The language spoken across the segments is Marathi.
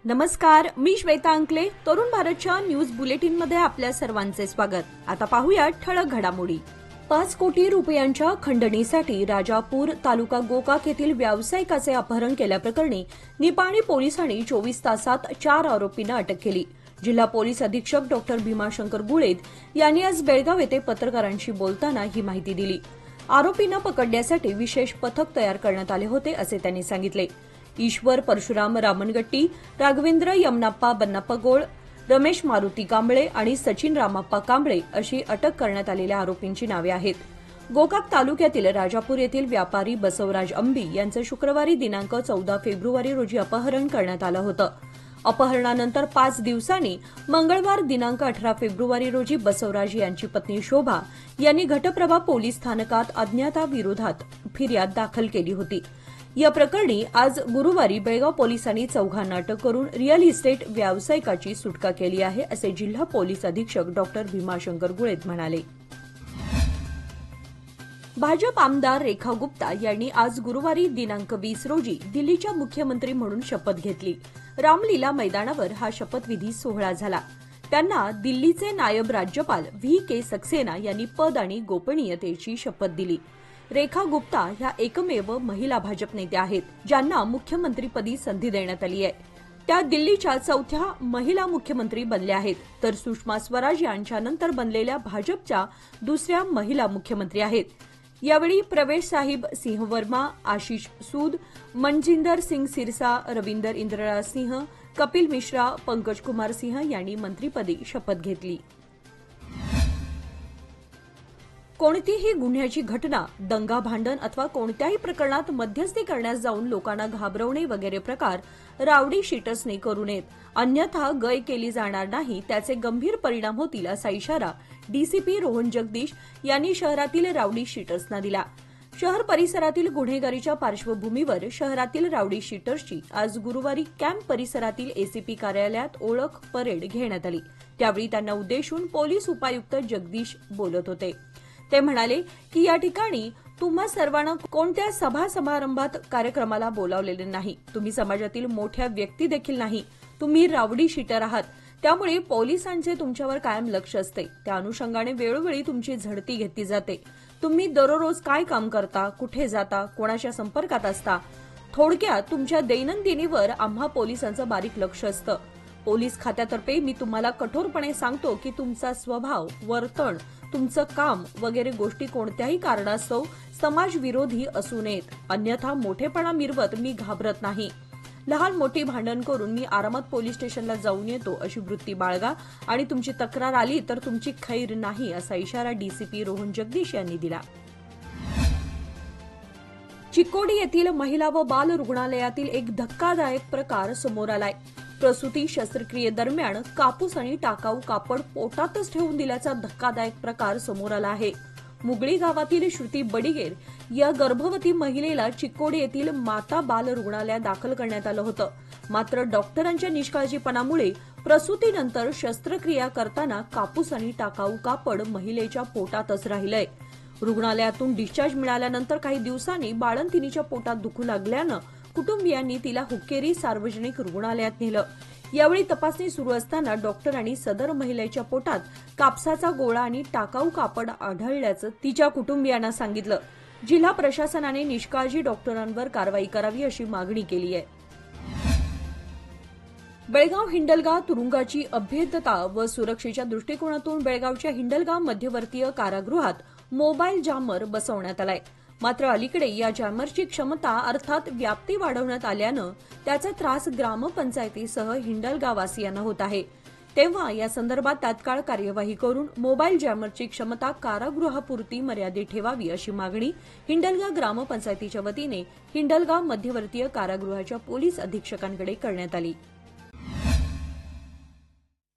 नमस्कार, मी श्वेता अंकले. तरुण भारतच्या न्यूज बुलेटिनमध्ये आपल्या सर्वांचे स्वागत. आता पाहूया ठळक घडामोडी. 5 कोटी रुपयांच्या खंडणीसाठी राजापूर तालुका गोकाक येथील व्यावसायिकाचे अपहरण केल्याप्रकरणी निपाणी पोलिसांनी 24 तासात 4 आरोपींना अटक केली. जिल्हा पोलीस अधीक्षक डॉ. भीमाशंकर गुळेद यांनी आज बेळगाव येथे पत्रकारांशी बोलताना ही माहिती दिली. आरोपींना पकडण्यासाठी विशेष पथक तयार करण्यात आले होते, असे त्यांनी सांगितले. ईश्वर परशुराम रामनगट्टी, राघवेंद्र यमनाप्पा बन्नाप्पा गोळ, रमेश मारुती कांबळे आणि सचिन रामाप्पा कांबळे अशी अटक करण्यात आलेल्या आरोपींची नावे आहेत. गोकाक तालुक्यातील राजापूर येथील व्यापारी बसवराज अंबी यांचं शुक्रवारी दिनांक 14 फेब्रुवारी रोजी अपहरण करण्यात आलं होतं. अपहरणानंतर 5 दिवसांनी मंगळवार दिनांक 18 फेब्रुवारी रोजी बसवराज यांची पत्नी शोभा यांनी घटप्रभा पोलीस स्थानकात अज्ञाताविरोधात फिर्याद दाखल केली होती. या प्रकरणी आज गुरुवारी बेळगाव पोलिसांनी चौघांना अटक करून रिअल इस्टेट व्यावसायिकाची सुटका केली आहे, असे जिल्हा पोलीस अधीक्षक डॉ. भीमाशंकर गुळेद म्हणाले. भाजप आमदार रेखा गुप्ता यांनी आज गुरुवारी दिनांक 20 रोजी दिल्लीच्या मुख्यमंत्री म्हणून शपथ घेतली. रामलीला मैदानावर हा शपथविधी सोहळा झाला. त्यांना दिल्लीचे नायब राज्यपाल व्ही.के. सक्सेना यांनी पद आणि गोपनीयतेची शपथ दिली. रेखा गुप्ता ह्या एकमेव महिला भाजप नेत्या आहेत ज्यांना मुख्यमंत्रीपदी संधी देण्यात आली आहे. त्या दिल्लीच्या 4थ्या महिला मुख्यमंत्री बनल्या आहेत, तर सुषमा स्वराज यांच्यानंतर बनलेल्या भाजपच्या 2ऱ्या महिला मुख्यमंत्री आहेत. यावेळी प्रवेश साहिब सिंह वर्मा, आशिष सूद, मनजिंदर सिंग सिरसा, रविंदर इंद्रराज सिंह, कपिल मिश्रा, पंकज कुमार सिंह यांनी मंत्रीपदी शपथ घेतली. कोणतीही गुन्ह्याची घटना, दंगा भांडण अथवा कोणत्याही प्रकरणात मध्यस्थी करण्यास जाऊन लोकांना घाबरवणे वगैरे प्रकार रावडी शीटर्सने करू नयेत, अन्यथा गय केली जाणार नाही, त्याचे गंभीर परिणाम होतील, असा इशारा डीसीपी रोहन जगदीश यांनी शहरातील रावडी शीटर्सना दिला. शहर परिसरातील गुन्हेगारीच्या पार्श्वभूमीवर शहरातील रावडी शीटर्सची आज गुरुवारी कॅम्प परिसरातील एसीपी कार्यालयात ओळख परेड घेण्यात आली. त्यावेळी त्यांना उद्देशून पोलीस उपायुक्त जगदीश बोलत होते. ते म्हणाले की या ठिकाणी तुम्हा सर्वांना कोणत्या सभा समारंभात कार्यक्रमाला बोलावलेले नाही. तुम्ही समाजातील मोठ्या व्यक्ती देखील नाही. तुम्ही रावडी शीटर आहात. त्यामुळे पोलिसांचे तुमच्यावर कायम लक्ष असते. त्या अनुषंगाने वेळोवेळी तुमची झडती घेतली जाते. तुम्ही दररोज काय काम करता, कुठे जाता, कोणाच्या संपर्कात असता, थोडक्यात तुमच्या दैनंदिनीवर आम्हा पोलिसांचं बारीक लक्ष असतं. पोलीस खात्यातर्फे मी तुम्हाला कठोरपणे सांगतो की तुमचा स्वभाव, वर्तन, तुमचं काम वगैरे गोष्टी कोणत्याही कारणास्तव समाजविरोधी असू नयेत, अन्यथा मोठेपणा मिरवत मी घाबरत नाही. लहान मोठी भांडण करून मी आरामात पोलीस स्टेशनला जाऊन येतो अशी वृत्ती बाळगा आणि तुमची तक्रार आली तर तुमची खैर नाही, असा इशारा डीसीपी रोहन जगदीश यांनी दिला. चिकोडी येथील महिला व बाल रुग्णालयातील एक धक्कादायक प्रकार समोर आलाय. प्रसूती शस्त्रक्रियेदरम्यान कापूस आणि टाकाऊ कापड पोटातच ठेवून दिल्याचा धक्कादायक प्रकार समोर आला आहे. मुगळी गावातील श्रुती बडिगेर या गर्भवती महिलेला चिकोडी येथील माता बाल रुग्णालयात दाखल करण्यात आलं होतं. मात्र डॉक्टरांच्या निष्काळजीपणामुळे प्रसूतीनंतर शस्त्रक्रिया करताना कापूस आणि टाकाऊ कापड महिलेच्या पोटातच राहिलंय. रुग्णालयातून डिस्चार्ज मिळाल्यानंतर काही दिवसांनी बाळंतिणीच्या पोटात दुखू लागल्यानं कुटुंबियांनी तिला हुक्केरी सार्वजनिक रुग्णालयात नेलं. यावेळी तपासणी सुरू असताना डॉक्टरांनी सदर महिलेच्या पोटात कापसाचा गोळा आणि टाकाऊ कापड आढळल्याचं तिच्या कुटुंबियांना सांगितलं. जिल्हा प्रशासनाने निष्काळजी डॉक्टरांवर कारवाई करावी अशी मागणी केली आहे. बेळगाव हिंडलगा तुरुंगाची अभेद्यता व सुरक्षेच्या दृष्टिकोनातून बेळगावच्या हिंडलगा मध्यवर्तीय कारागृहात मोबाईल जामर बसवण्यात आलाय. मात्र अलीकडे या जॅमरची क्षमता अर्थात व्याप्ती वाढवण्यात आल्यानं त्याचा त्रास ग्रामपंचायतीसह हिंडलगावासियांना होत आहे. तेव्हा या संदर्भात तात्काळ कार्यवाही करून मोबाईल जॅमरची क्षमता कारागृहापुरती मर्यादित ठेवावी अशी मागणी हिंडलगा ग्रामपंचायतीच्या वतीने हिंडलगा मध्यवर्तीय कारागृहाच्या पोलीस अधीक्षकांकडे करण्यात आली.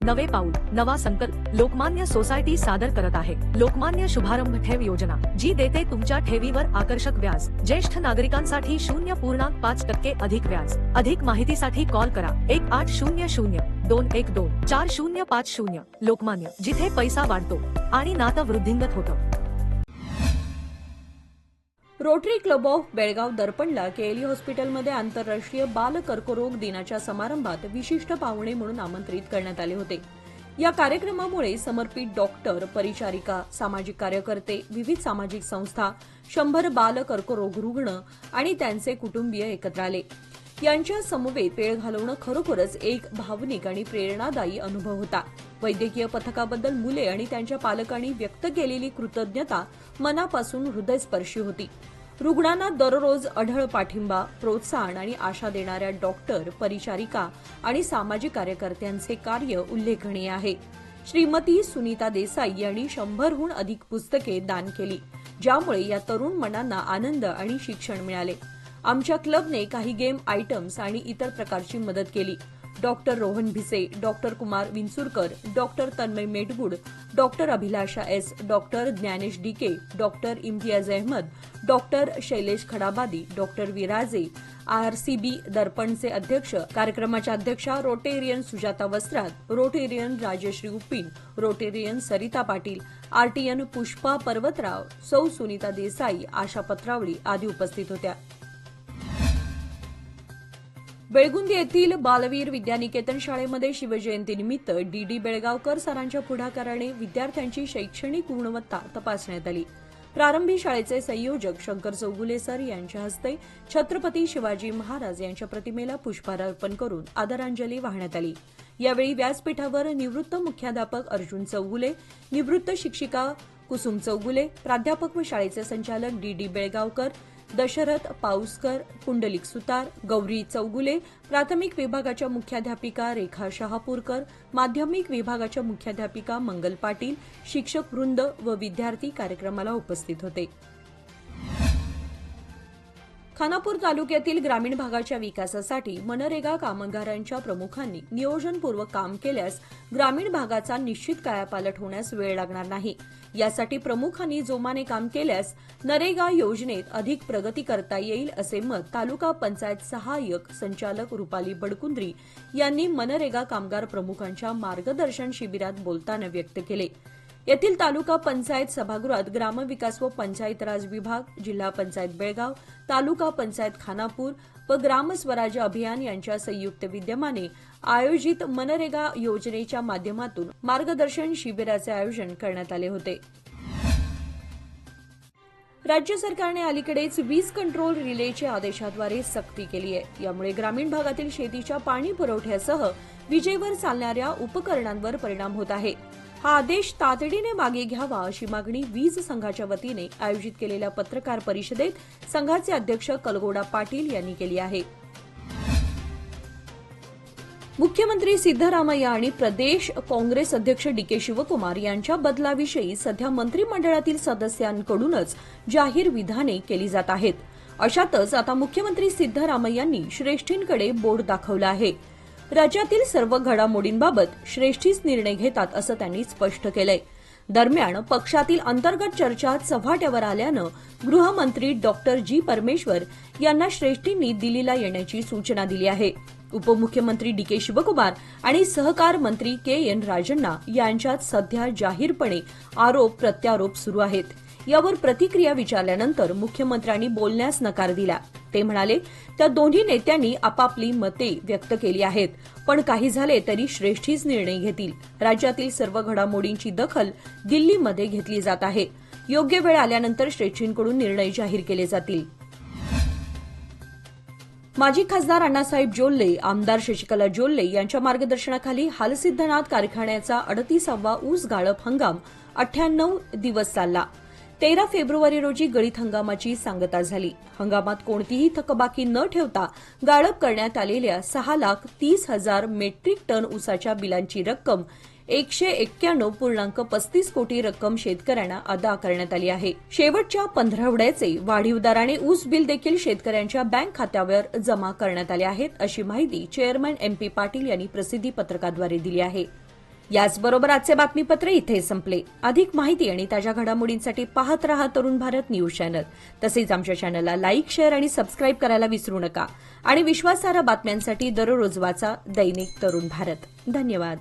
नवे पाऊल नवा संकल्प लोकमान्य सोसायटी सादर करत आहे लोकमान्य शुभारंभ ठेव योजना, जी देते तुमच्या ठेवीवर आकर्षक व्याज. ज्येष्ठ नागरिकांसाठी 0.5% अधिक व्याज. अधिक माहितीसाठी कॉल करा 1800-212-4050. लोकमान्य, जिथे पैसा वाढतो आणि नातं वृद्धिंगत होतं. रोटरी क्लब ऑफ बेळगाव दर्पणला केएलई हॉस्पिटलमध्ये आंतरराष्ट्रीय बाल कर्करोग दिनाच्या समारंभात विशिष्ट पाहुणे म्हणून आमंत्रित करण्यात आले होते. या कार्यक्रमामुळे समर्पित डॉक्टर, परिचारिका, सामाजिक कार्यकर्ते, विविध सामाजिक संस्था, 100 बाल कर्करोग रुग्ण आणि त्यांचे कुटुंबीय एकत्र आले. यांच्या समवेत वेळ घालवणं खरोखरच एक भावनिक आणि प्रेरणादायी अनुभव होता. वैद्यकीय पथकाबद्दल मुले आणि त्यांच्या पालकांनी व्यक्त केलेली कृतज्ञता मनापासून हृदयस्पर्शी होती. रुग्णांना दररोज अढळ पाठिंबा, प्रोत्साहन आणि आशा देणाऱ्या डॉक्टर, परिचारिका आणि सामाजिक कार्यकर्त्यांचे कार्य उल्लेखनीय आहे. श्रीमती सुनीता देसाई यांनी 100हून अधिक पुस्तके दान केली, ज्यामुळे या तरुण मनांना आनंद आणि शिक्षण मिळाले. आमच्या क्लबने काही गेम आयटम्स आणि इतर प्रकारची मदत केली. Doctor Rohan Bhise, doctor Kumar Vinchurkar, doctor Tanmay Metgud, doctor Abhilasha S, doctor Dnyanesh DK, doctor Imtiaz Ahmed, doctor Shailesh Khadabadi, doctor Viraje, RCB दर्पणचे अध्यक्ष, कार्यक्रमाच्या अध्यक्षा Rotarian Sujata Vastrat, Rotarian Rajashree Uppin, Rotarian Sarita Patil, RTN Pushpa Parvatrao, Sau Sunita Desai, आशा पत्रावळी आदी उपस्थित होत्या. बेळगुंदी येथील बालवीर विद्यानिकेतन शाळेमध्ये शिवजयंतीनिमित्त डीडी बेळगावकर सरांच्या पुढाकाराने विद्यार्थ्यांची शैक्षणिक गुणवत्ता तपासण्यात आली. प्रारंभी शाळेचे संयोजक शंकर चौगुले सर यांच्या हस्ते छत्रपती शिवाजी महाराज यांच्या प्रतिमेला पुष्पहार अर्पण करून आदरांजली वाहण्यात आली. यावेळी व्यासपीठावर निवृत्त मुख्याध्यापक अर्जुन चौगुले, निवृत्त शिक्षिका कुसुम चौगुले, प्राध्यापक व शाळेचे संचालक डीडी बेळगावकर, दशरथ पाऊसकर, पुंडलिक सुतार, गौरी चौगुले, प्राथमिक विभागाच्या मुख्याध्यापिका रेखा शहापूरकर, माध्यमिक विभागाच्या मुख्याध्यापिका मंगल पाटील, शिक्षक वृंद व विद्यार्थी कार्यक्रमाला उपस्थित होते. खानापूर तालुक्यातील ग्रामीण भागाच्या विकासासाठी मनरेगा कामगारांच्या प्रमुखांनी नियोजनपूर्वक काम केल्यास ग्रामीण भागाचा निश्चित कायापालट होण्यास वेळ लागणार नाही. यासाठी प्रमुखांनी जोमाने काम केल्यास नरेगा योजनेत अधिक प्रगती करता येईल असे मत तालुका पंचायत सहाय्यक संचालक रुपाली बडकुंद्री यांनी मनरेगा कामगार प्रमुखांच्या मार्गदर्शन शिबिरात बोलताना व्यक्त केले. येथील तालुका पंचायत सभागृहात ग्रामविकास व पंचायत राज विभाग, जिल्हा पंचायत बेळगाव, तालुका पंचायत खानापूर व ग्रामस्वराज्य अभियान यांच्या संयुक्त विद्यमाने आयोजित मनरेगा योजनेच्या माध्यमातून मार्गदर्शन शिबिराचे आयोजन करण्यात आले होते. राज्य सरकारने अलीकडेच वीज कंट्रोल रिलेच्या आदेशाद्वारे सक्ती केली आहे. यामुळे ग्रामीण भागातील शेतीच्या पाणी पुरवठ्यासह विजेवर चालणाऱ्या उपकरणांवर परिणाम होत आहे. हा आदेश तातडीने मागे घ्यावा अशी मागणी वीज संघाच्या वतीने आयोजित केलेल्या पत्रकार परिषदेत संघाचे अध्यक्ष कलगोडा पाटील यांनी केली आहे. मुख्यमंत्री सिद्धरामय्या आणि प्रदेश काँग्रेस अध्यक्ष डीके शिवकुमार यांच्या बदलाविषयी सध्या मंत्रिमंडळातील सदस्यांकडूनच जाहीर विधाने केली जात आहेत. अशातच आता मुख्यमंत्री सिद्धरामय्यांनी श्रेष्ठींकडे बोट दाखवलं आहे. राज्यातील सर्व घडामोडींबाबत श्रेष्ठीच निर्णय घेतात असं त्यांनी स्पष्ट केलंय. दरम्यान पक्षातील अंतर्गत चर्चा चव्हाट्यावर आल्यानं गृहमंत्री डॉक्टर जी परमेश्वर यांना श्रेष्ठींनी दिल्लीला येण्याची सूचना दिली आहे. उपमुख्यमंत्री डीके शिवकुमार आणि सहकार मंत्री के.एन. राजण्णा यांच्यात सध्या जाहीरपणे आरोप प्रत्यारोप सुरू आहेत. यावर प्रतिक्रिया विचारल्यानंतर मुख्यमंत्र्यांनी बोलण्यास नकार दिला. ते म्हणाले, त्या दोन्ही नेत्यांनी आपापली मते व्यक्त केली आहेत, पण काही झाले तरी श्रेष्ठीच निर्णय घेतील. राज्यातील सर्व घडामोडींची दखल दिल्लीमध्ये घेतली जात आहे. योग्य वेळ आल्यानंतर श्रेष्ठींकडून निर्णय जाहीर केले जातील. माजी खासदार अण्णासाहेब जोल्ले, आमदार शशिकला जोल्ले यांच्या मार्गदर्शनाखाली हालसिद्धनाथ कारखान्याचा 38वा ऊस गाळप हंगाम 98 दिवस चालला. 13 फेब्रुवारी रोजी गळीत हंगामाची सांगता झाली. हंगामात कोणतीही थकबाकी न ठेवता गाळप करण्यात आलेल्या 6,30,000 मेट्रिक टन ऊसाच्या बिलांची रक्कम 191.35 कोटी रक्कम शेतकऱ्यांना अदा करण्यात आली आहे. शेवटच्या 15 आठवड्याचे वाढीव दराने ऊस बिल देखील शेतकऱ्यांच्या बँक खात्यावर जमा करण्यात आले आहेत, अशी माहिती चेअरमन MP पाटील यांनी प्रसिद्धी पत्रकाद्वारे दिली आहे. याचबरोबर आजचे बातमीपत्र इथे संपले. अधिक माहिती आणि ताज्या घडामोडींसाठी पाहत रहा तरुण भारत न्यूज चॅनल. तसेच आमच्या चॅनलला लाईक, शेअर आणि सबस्क्राईब करायला विसरू नका. आणि विश्वासार्ह बातम्यांसाठी दररोज वाचा दैनिक तरुण भारत. धन्यवाद.